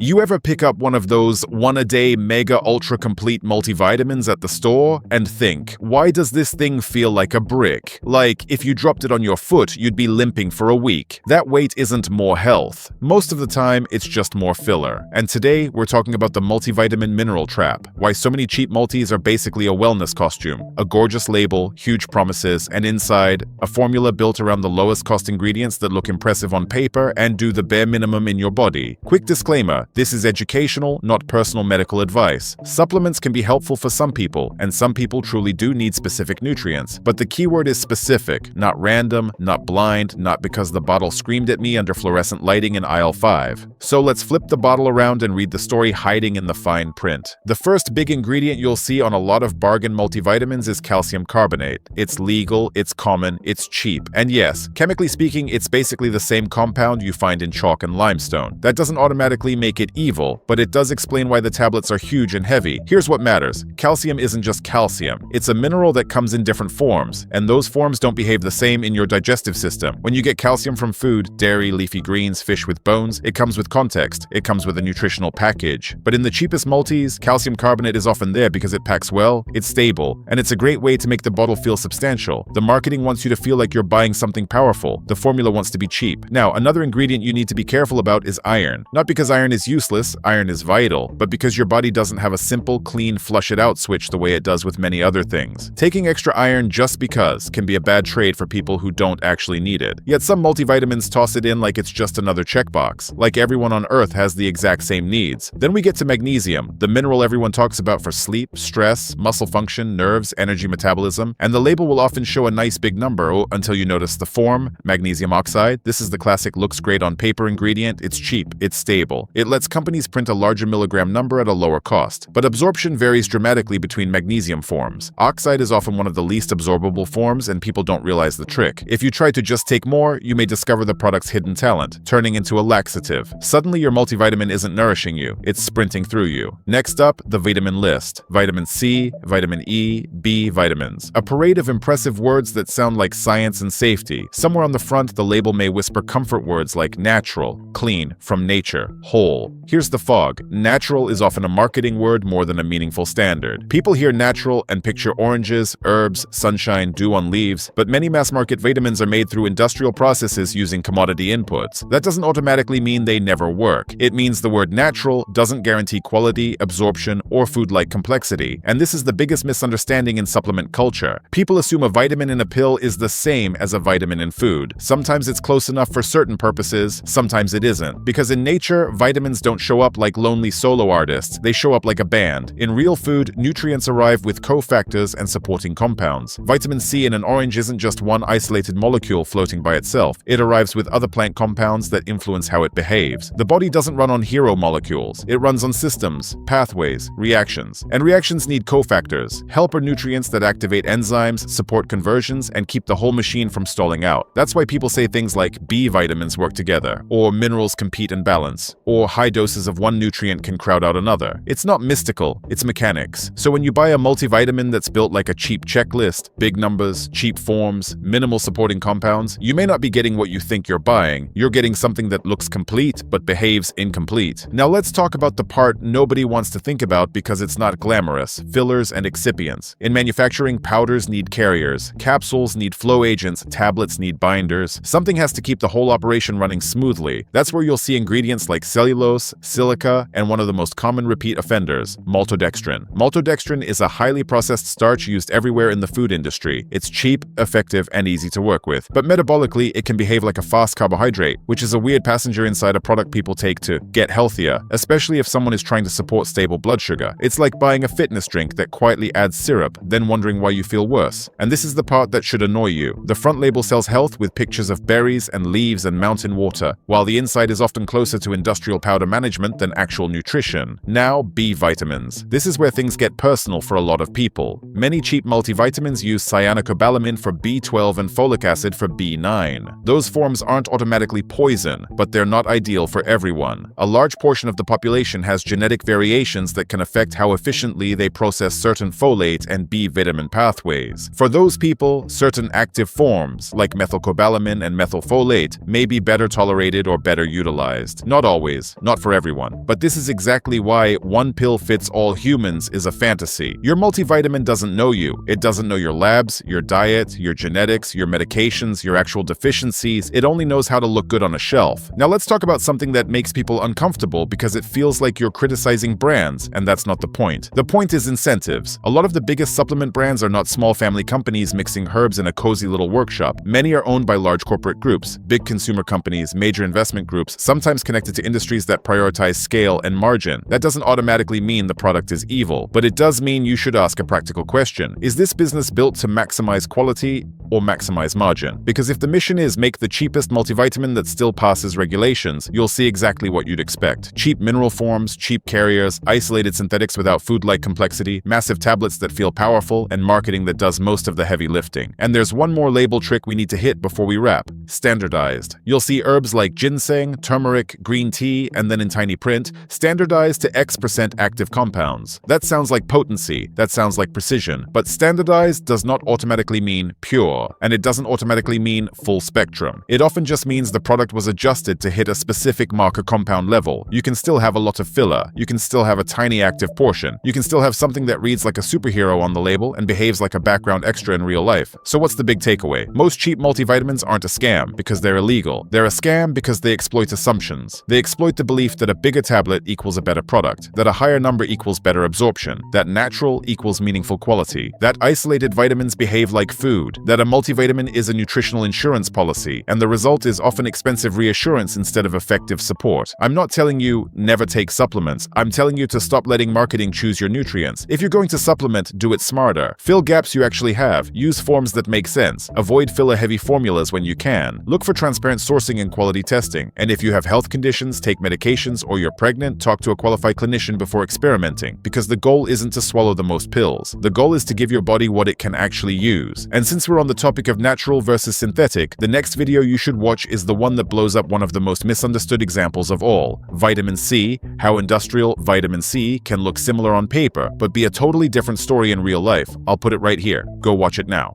You ever pick up one of those one-a-day mega ultra complete multivitamins at the store and think, why does this thing feel like a brick? Like, if you dropped it on your foot, you'd be limping for a week. That weight isn't more health. Most of the time, it's just more filler. And today, we're talking about the multivitamin-mineral trap, why so many cheap multis are basically a wellness costume, a gorgeous label, huge promises, and inside, a formula built around the lowest cost ingredients that look impressive on paper and do the bare minimum in your body. Quick disclaimer, this is educational, not personal medical advice. Supplements can be helpful for some people, and some people truly do need specific nutrients. But the keyword is specific, not random, not blind, not because the bottle screamed at me under fluorescent lighting in aisle 5. So let's flip the bottle around and read the story hiding in the fine print. The first big ingredient you'll see on a lot of bargain multivitamins is calcium carbonate. It's legal, it's common, it's cheap. And yes, chemically speaking, it's basically the same compound you find in chalk and limestone. That doesn't automatically make it evil, but it does explain why the tablets are huge and heavy. Here's what matters. Calcium isn't just calcium. It's a mineral that comes in different forms, and those forms don't behave the same in your digestive system. When you get calcium from food, dairy, leafy greens, fish with bones, it comes with context. It comes with a nutritional package. But in the cheapest multis, calcium carbonate is often there because it packs well, it's stable, and it's a great way to make the bottle feel substantial. The marketing wants you to feel like you're buying something powerful. The formula wants to be cheap. Now, another ingredient you need to be careful about is iron. Not because iron is useless, iron is vital, but because your body doesn't have a simple, clean, flush it out switch the way it does with many other things. Taking extra iron just because can be a bad trade for people who don't actually need it. Yet some multivitamins toss it in like it's just another checkbox, like everyone on Earth has the exact same needs. Then we get to magnesium, the mineral everyone talks about for sleep, stress, muscle function, nerves, energy metabolism, and the label will often show a nice big number until you notice the form, magnesium oxide. This is the classic looks great on paper ingredient. It's cheap, it's stable. It lets companies print a larger milligram number at a lower cost. But absorption varies dramatically between magnesium forms. Oxide is often one of the least absorbable forms, and people don't realize the trick. If you try to just take more, you may discover the product's hidden talent, turning into a laxative. Suddenly your multivitamin isn't nourishing you, it's sprinting through you. Next up, the vitamin list. Vitamin C, vitamin E, B vitamins. A parade of impressive words that sound like science and safety. Somewhere on the front, the label may whisper comfort words like natural, clean, from nature, whole. Here's the fog. Natural is often a marketing word more than a meaningful standard. People hear natural and picture oranges, herbs, sunshine, dew on leaves, but many mass-market vitamins are made through industrial processes using commodity inputs. That doesn't automatically mean they never work. It means the word natural doesn't guarantee quality, absorption, or food-like complexity. And this is the biggest misunderstanding in supplement culture. People assume a vitamin in a pill is the same as a vitamin in food. Sometimes it's close enough for certain purposes, sometimes it isn't. Because in nature, vitamins don't show up like lonely solo artists, they show up like a band. In real food, nutrients arrive with cofactors and supporting compounds. Vitamin C in an orange isn't just one isolated molecule floating by itself. It arrives with other plant compounds that influence how it behaves. The body doesn't run on hero molecules. It runs on systems, pathways, reactions. And reactions need cofactors, helper nutrients that activate enzymes, support conversions, and keep the whole machine from stalling out. That's why people say things like B vitamins work together, or minerals compete and balance, or high doses of one nutrient can crowd out another. It's not mystical, it's mechanics. So when you buy a multivitamin that's built like a cheap checklist, big numbers, cheap forms, minimal supporting compounds, you may not be getting what you think you're buying. You're getting something that looks complete but behaves incomplete. Now let's talk about the part nobody wants to think about because it's not glamorous: fillers and excipients. In manufacturing, powders need carriers, capsules need flow agents, tablets need binders. Something has to keep the whole operation running smoothly. That's where you'll see ingredients like cellulose, silica, and one of the most common repeat offenders, maltodextrin. Maltodextrin is a highly processed starch used everywhere in the food industry. It's cheap, effective, and easy to work with. But metabolically, it can behave like a fast carbohydrate, which is a weird passenger inside a product people take to get healthier, especially if someone is trying to support stable blood sugar. It's like buying a fitness drink that quietly adds syrup, then wondering why you feel worse. And this is the part that should annoy you. The front label sells health with pictures of berries and leaves and mountain water, while the inside is often closer to industrial powder management than actual nutrition. Now, B vitamins. This is where things get personal for a lot of people. Many cheap multivitamins use cyanocobalamin for B12 and folic acid for B9. Those forms aren't automatically poison, but they're not ideal for everyone. A large portion of the population has genetic variations that can affect how efficiently they process certain folate and B vitamin pathways. For those people, certain active forms, like methylcobalamin and methylfolate, may be better tolerated or better utilized. Not always, not for everyone. But this is exactly why one pill fits all humans is a fantasy. Your multivitamin doesn't know you. It doesn't know your labs, your diet, your genetics, your medications, your actual deficiencies. It only knows how to look good on a shelf. Now let's talk about something that makes people uncomfortable because it feels like you're criticizing brands, and that's not the point. The point is incentives. A lot of the biggest supplement brands are not small family companies mixing herbs in a cozy little workshop. Many are owned by large corporate groups, big consumer companies, major investment groups, sometimes connected to industries that prioritize scale and margin. That doesn't automatically mean the product is evil, but it does mean you should ask a practical question. Is this business built to maximize quality or maximize margin? Because if the mission is make the cheapest multivitamin that still passes regulations, you'll see exactly what you'd expect. Cheap mineral forms, cheap carriers, isolated synthetics without food-like complexity, massive tablets that feel powerful, and marketing that does most of the heavy lifting. And there's one more label trick we need to hit before we wrap. Standardized. You'll see herbs like ginseng, turmeric, green tea, and then in tiny print, standardized to X% active compounds. That sounds like potency, that sounds like precision, but standardized does not automatically mean pure, and it doesn't automatically mean full spectrum. It often just means the product was adjusted to hit a specific marker compound level. You can still have a lot of filler, you can still have a tiny active portion, you can still have something that reads like a superhero on the label and behaves like a background extra in real life. So what's the big takeaway? Most cheap multivitamins aren't a scam because they're illegal. They're a scam because they exploit assumptions. They exploit the belief that a bigger tablet equals a better product, that a higher number equals better absorption, that natural equals meaningful quality, that isolated vitamins behave like food, that a multivitamin is a nutritional insurance policy, and the result is often expensive reassurance instead of effective support. I'm not telling you never take supplements. I'm telling you to stop letting marketing choose your nutrients. If you're going to supplement, do it smarter. Fill gaps you actually have. Use forms that make sense. Avoid filler-heavy formulas when you can. Look for transparent sourcing and quality testing. And if you have health conditions, take medications, or you're pregnant, talk to a qualified clinician before experimenting, because the goal isn't to swallow the most pills. The goal is to give your body what it can actually use. And since we're on the topic of natural versus synthetic, the next video you should watch is the one that blows up one of the most misunderstood examples of all: vitamin C, how industrial vitamin C can look similar on paper, but be a totally different story in real life. I'll put it right here. Go watch it now.